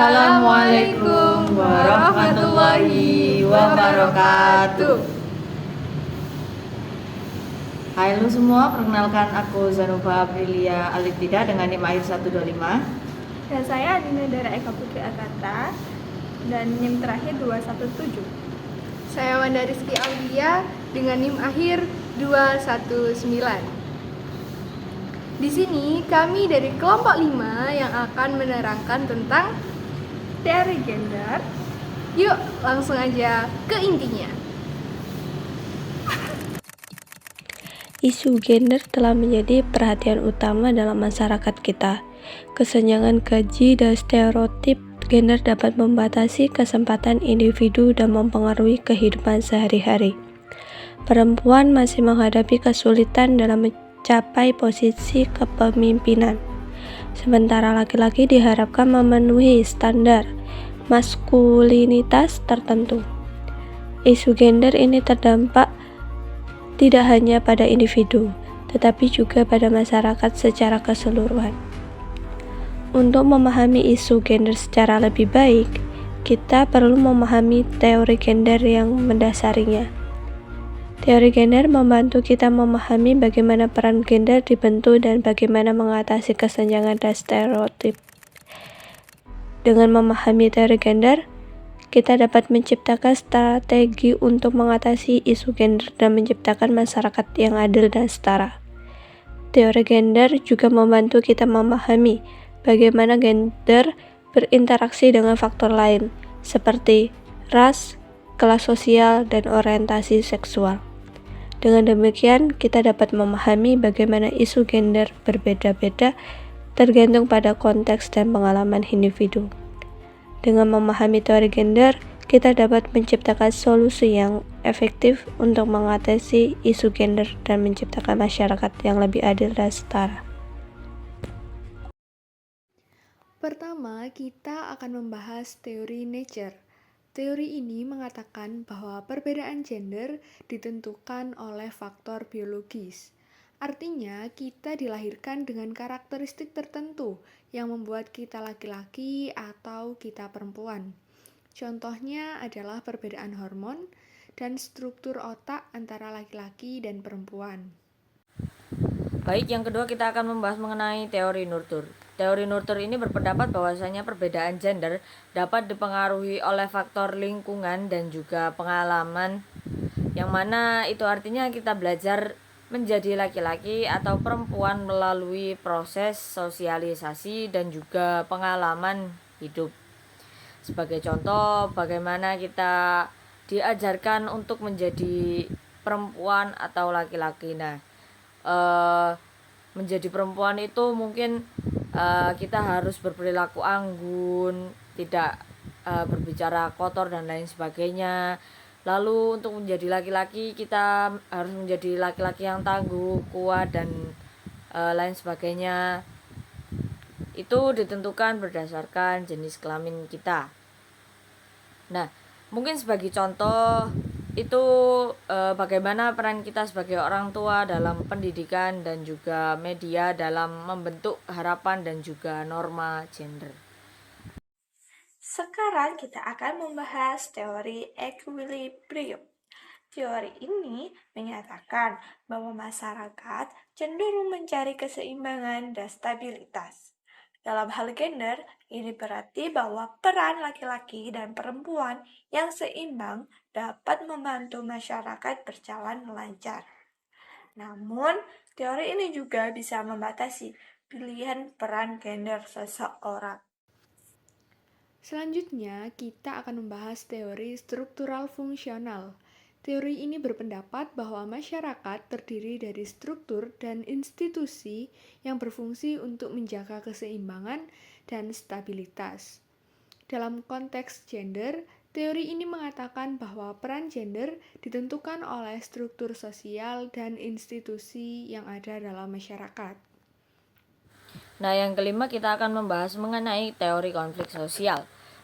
Assalamualaikum warahmatullahi wabarakatuh. Hai lu semua, perkenalkan aku Zanuba Aprilia Alifida dengan NIM akhir 125. Dan saya Adina Dara Eka Putri Agata dan NIM terakhir 217. Saya Wanda Rizky Audia dengan NIM akhir 219. Di sini kami dari kelompok 5 yang akan menerangkan tentang teori gender. Yuk langsung aja ke intinya. Isu gender telah menjadi perhatian utama dalam masyarakat kita. Kesenjangan gaji dan stereotip gender dapat membatasi kesempatan individu dan mempengaruhi kehidupan sehari-hari. Perempuan masih menghadapi kesulitan dalam mencapai posisi kepemimpinan, sementara laki-laki diharapkan memenuhi standar maskulinitas tertentu. Isu gender ini terdampak tidak hanya pada individu, tetapi juga pada masyarakat secara keseluruhan. Untuk memahami isu gender secara lebih baik, kita perlu memahami teori gender yang mendasarinya. Teori gender membantu kita memahami bagaimana peran gender dibentuk dan bagaimana mengatasi kesenjangan dan stereotip. Dengan memahami teori gender, kita dapat menciptakan strategi untuk mengatasi isu gender dan menciptakan masyarakat yang adil dan setara. Teori gender juga membantu kita memahami bagaimana gender berinteraksi dengan faktor lain, seperti ras, kelas sosial, dan orientasi seksual. Dengan demikian, kita dapat memahami bagaimana isu gender berbeda-beda tergantung pada konteks dan pengalaman individu. Dengan memahami teori gender, kita dapat menciptakan solusi yang efektif untuk mengatasi isu gender dan menciptakan masyarakat yang lebih adil dan setara. Pertama, kita akan membahas teori nature. Teori ini mengatakan bahwa perbedaan gender ditentukan oleh faktor biologis. Artinya, kita dilahirkan dengan karakteristik tertentu yang membuat kita laki-laki atau kita perempuan. Contohnya adalah perbedaan hormon dan struktur otak antara laki-laki dan perempuan. Baik, yang kedua kita akan membahas mengenai teori nurtur. Teori nurtur ini berpendapat bahwasanya perbedaan gender dapat dipengaruhi oleh faktor lingkungan dan juga pengalaman, yang mana itu artinya kita belajar menjadi laki-laki atau perempuan melalui proses sosialisasi dan juga pengalaman hidup. Sebagai contoh, bagaimana kita diajarkan untuk menjadi perempuan atau laki-laki. Nah, menjadi perempuan itu mungkin kita harus berperilaku anggun, tidak berbicara kotor dan lain sebagainya. Lalu untuk menjadi laki-laki kita harus menjadi laki-laki yang tangguh, kuat, dan lain sebagainya. Itu ditentukan berdasarkan jenis kelamin kita. Nah, mungkin sebagai contoh itu bagaimana peran kita sebagai orang tua dalam pendidikan dan juga media dalam membentuk harapan dan juga norma gender. Sekarang kita akan membahas teori equilibrium. Teori ini menyatakan bahwa masyarakat cenderung mencari keseimbangan dan stabilitas. Dalam hal gender, ini berarti bahwa peran laki-laki dan perempuan yang seimbang dapat membantu masyarakat berjalan lancar. Namun, teori ini juga bisa membatasi pilihan peran gender seseorang. Selanjutnya, kita akan membahas teori struktural fungsional. Teori ini berpendapat bahwa masyarakat terdiri dari struktur dan institusi yang berfungsi untuk menjaga keseimbangan dan stabilitas. Dalam konteks gender, teori ini mengatakan bahwa peran gender ditentukan oleh struktur sosial dan institusi yang ada dalam masyarakat. Nah, yang kelima kita akan membahas mengenai teori konflik sosial.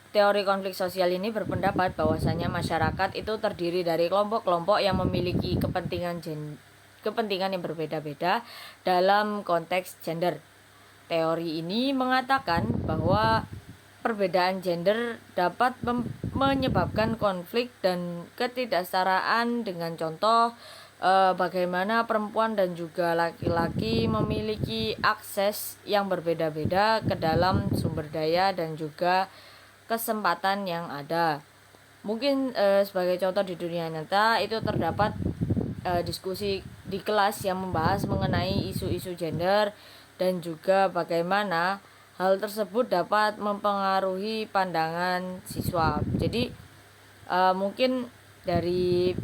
Teori konflik sosial ini berpendapat bahwasanya masyarakat itu terdiri dari kelompok-kelompok yang memiliki kepentingan yang berbeda-beda dalam konteks gender. Teori ini mengatakan bahwa perbedaan gender dapat menyebabkan konflik dan ketidaksetaraan dengan contoh bagaimana perempuan dan juga laki-laki memiliki akses yang berbeda-beda ke dalam sumber daya dan juga kesempatan yang ada. Mungkin sebagai contoh di dunia nyata itu terdapat diskusi di kelas yang membahas mengenai isu-isu gender dan juga bagaimana hal tersebut dapat mempengaruhi pandangan siswa. Jadi mungkin dari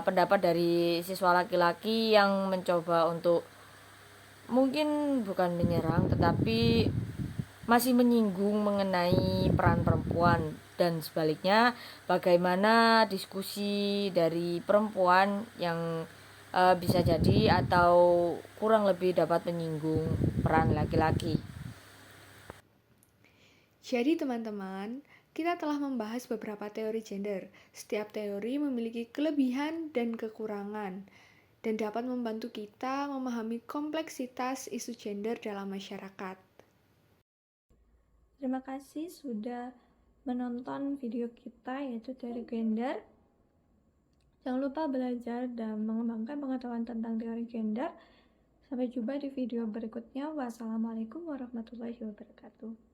pendapat dari siswa laki-laki yang mencoba untuk mungkin bukan menyerang tetapi masih menyinggung mengenai peran perempuan, dan sebaliknya bagaimana diskusi dari perempuan yang bisa jadi atau kurang lebih dapat menyinggung peran laki-laki. Jadi teman-teman, kita telah membahas beberapa teori gender. Setiap teori memiliki kelebihan dan kekurangan dan dapat membantu kita memahami kompleksitas isu gender dalam masyarakat. Terima kasih sudah menonton video kita yaitu teori gender. Jangan lupa belajar dan mengembangkan pengetahuan tentang teori gender. Sampai jumpa di video berikutnya. Wassalamualaikum warahmatullahi wabarakatuh.